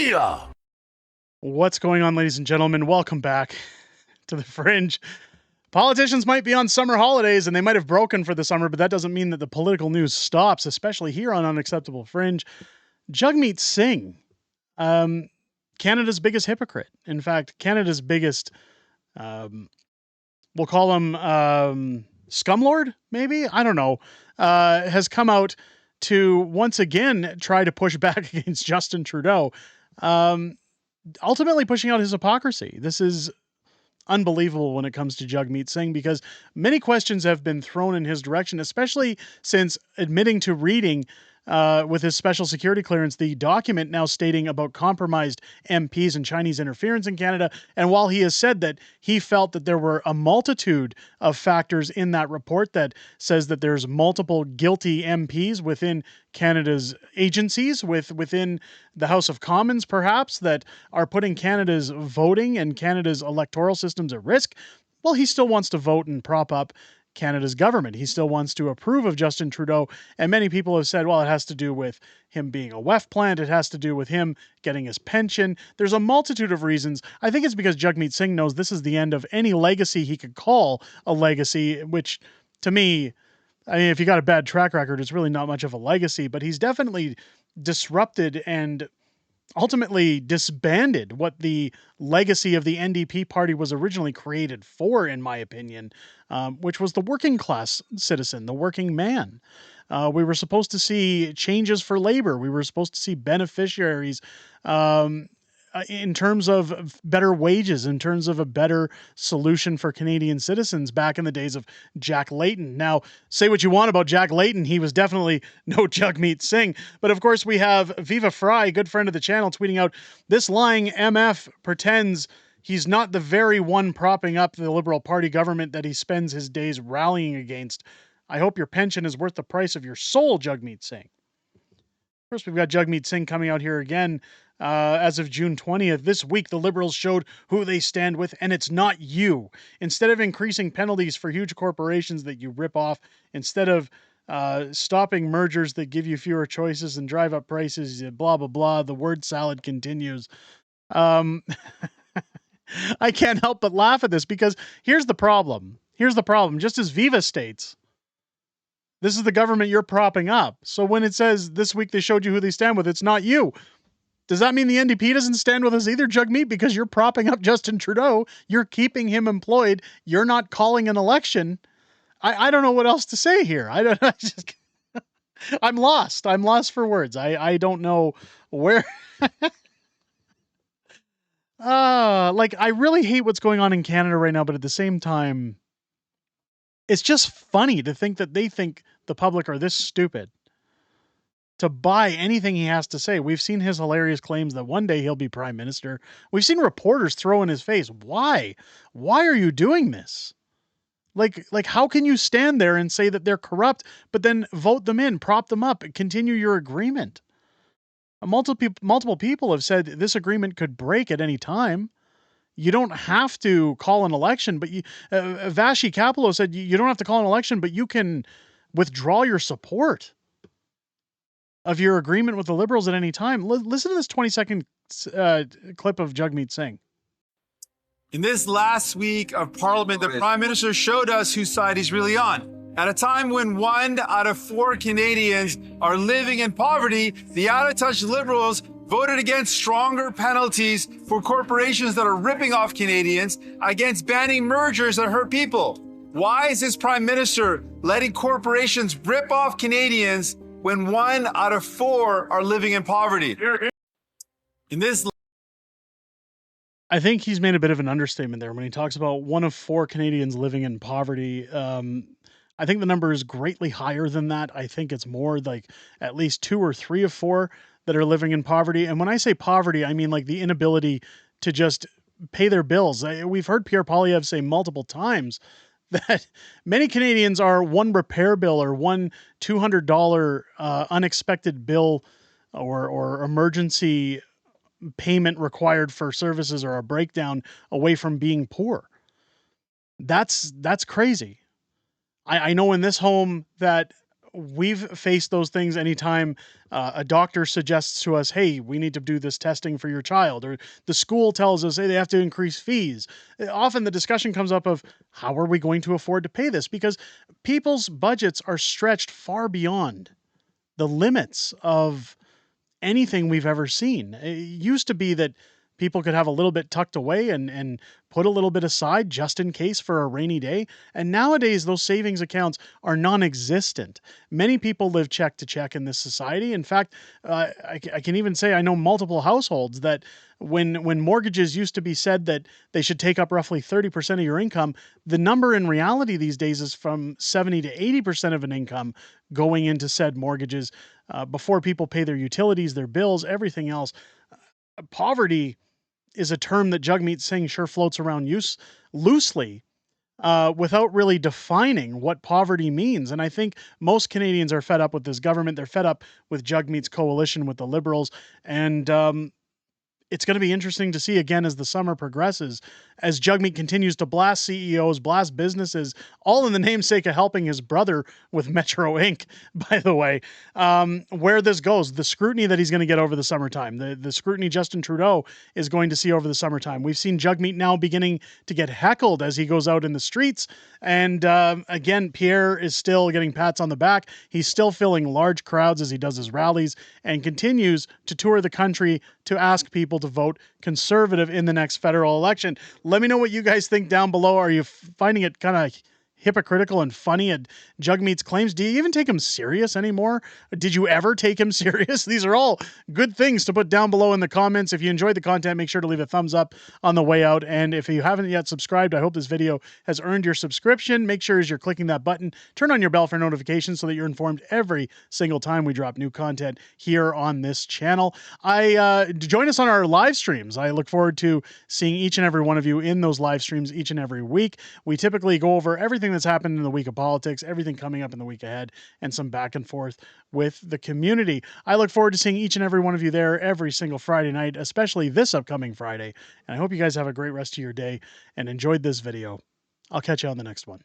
media. What's going on, ladies and gentlemen? Welcome back to the Fringe. Politicians might be on summer holidays and they might have broken for the summer, but that doesn't mean that the political news stops, especially here on Unacceptable Fringe. Jagmeet Singh, Canada's biggest hypocrite. In fact, Canada's biggest, we'll call him scumlord, maybe? I don't know. Has come out to once again try to push back against Justin Trudeau. Ultimately pushing out his hypocrisy. This is unbelievable when it comes to Jagmeet Singh, because many questions have been thrown in his direction, especially since admitting to reading with his special security clearance the document now stating about compromised MPs and Chinese interference in Canada. And while he has said that he felt that there were a multitude of factors in that report that says that there's multiple guilty MPs within Canada's agencies, within the House of Commons, perhaps, that are putting Canada's voting and Canada's electoral systems at risk, well, he still wants to vote and prop up Canada's government. He still wants to approve of Justin Trudeau. And many people have said, well, it has to do with him being a WEF plant. It has to do with him getting his pension. There's a multitude of reasons. I think it's because Jagmeet Singh knows this is the end of any legacy he could call a legacy, which to me, I mean, if you got a bad track record, it's really not much of a legacy, but he's definitely disrupted and ultimately disbanded what the legacy of the NDP party was originally created for, in my opinion, which was the working class citizen, the working man. We were supposed to see changes for labor. We were supposed to see beneficiaries in terms of better wages, in terms of a better solution for Canadian citizens back in the days of Jack Layton. Now, say what you want about Jack Layton, he was definitely no Jagmeet Singh. But of course, we have Viva Fry, good friend of the channel, tweeting out, this lying MF pretends he's not the very one propping up the Liberal Party government that he spends his days rallying against. I hope your pension is worth the price of your soul, Jagmeet Singh. Of course, we've got Jagmeet Singh coming out here again. As of June 20th, this week, the Liberals showed who they stand with, and it's not you. Instead of increasing penalties for huge corporations that you rip off, instead of stopping mergers that give you fewer choices and drive up prices, blah, blah, blah, the word salad continues. I can't help but laugh at this, because here's the problem. Here's the problem. Just as Viva states, this is the government you're propping up. So when it says this week they showed you who they stand with, it's not you. Does that mean the NDP doesn't stand with us either, Jagmeet? Because you're propping up Justin Trudeau. You're keeping him employed. You're not calling an election. I don't know what else to say here. I'm lost. I'm lost for words. I don't know where. I really hate what's going on in Canada right now, but at the same time, it's just funny to think that they think the public are this stupid to buy anything he has to say. We've seen his hilarious claims that one day he'll be prime minister. We've seen reporters throw in his face, why? Why are you doing this? Like how can you stand there and say that they're corrupt, but then vote them in, prop them up, continue your agreement? Multiple people have said this agreement could break at any time. You don't have to call an election, but Vashi Kapilo said you don't have to call an election, but you can withdraw your support of your agreement with the Liberals at any time. Listen to this 20-second clip of Jagmeet Singh. In this last week of Parliament, the Prime Minister showed us whose side he's really on. At a time when 1 out of 4 Canadians are living in poverty, the out-of-touch Liberals voted against stronger penalties for corporations that are ripping off Canadians, against banning mergers that hurt people. Why is this Prime Minister letting corporations rip off Canadians when 1 out of 4 are living in poverty? I think he's made a bit of an understatement there when he talks about 1 of 4 Canadians living in poverty. I think the number is greatly higher than that. I think it's more like at least 2 or 3 of 4 that are living in poverty. And when I say poverty, I mean like the inability to just pay their bills. We've heard Pierre Poilievre say multiple times that many Canadians are one repair bill or one $200 unexpected bill or emergency payment required for services or a breakdown away from being poor. That's crazy. I know in this home that we've faced those things anytime a doctor suggests to us, hey, we need to do this testing for your child, or the school tells us, hey, they have to increase fees. Often the discussion comes up of how are we going to afford to pay this? Because people's budgets are stretched far beyond the limits of anything we've ever seen. It used to be that people could have a little bit tucked away and put a little bit aside just in case for a rainy day. And nowadays, those savings accounts are non-existent. Many people live check to check in this society. In fact, I can even say I know multiple households that when mortgages used to be said that they should take up roughly 30% of your income, the number in reality these days is from 70 to 80% of an income going into said mortgages before people pay their utilities, their bills, everything else. Poverty is a term that Jagmeet Singh sure floats around loosely without really defining what poverty means. And I think most Canadians are fed up with this government. They're fed up with Jagmeet's coalition with the Liberals. And it's going to be interesting to see again as the summer progresses, as Jagmeet continues to blast CEOs, blast businesses, all in the namesake of helping his brother with Metro Inc., by the way, where this goes, the scrutiny that he's going to get over the summertime, the scrutiny Justin Trudeau is going to see over the summertime. We've seen Jagmeet now beginning to get heckled as he goes out in the streets. And again, Pierre is still getting pats on the back. He's still filling large crowds as he does his rallies and continues to tour the country to ask people to vote Conservative in the next federal election. Let me know what you guys think down below. Are you finding it kind of hypocritical and funny at Jagmeet's claims? Do you even take him serious anymore? Did you ever take him serious? These are all good things to put down below in the comments. If you enjoyed the content, make sure to leave a thumbs up on the way out. And if you haven't yet subscribed, I hope this video has earned your subscription. Make sure as you're clicking that button, turn on your bell for notifications so that you're informed every single time we drop new content here on this channel. Join us on our live streams. I look forward to seeing each and every one of you in those live streams each and every week. We typically go over everything that's happened in the week of politics, everything coming up in the week ahead, and some back and forth with the community. I look forward to seeing each and every one of you there every single Friday night, especially this upcoming Friday. And I hope you guys have a great rest of your day and enjoyed this video. I'll catch you on the next one.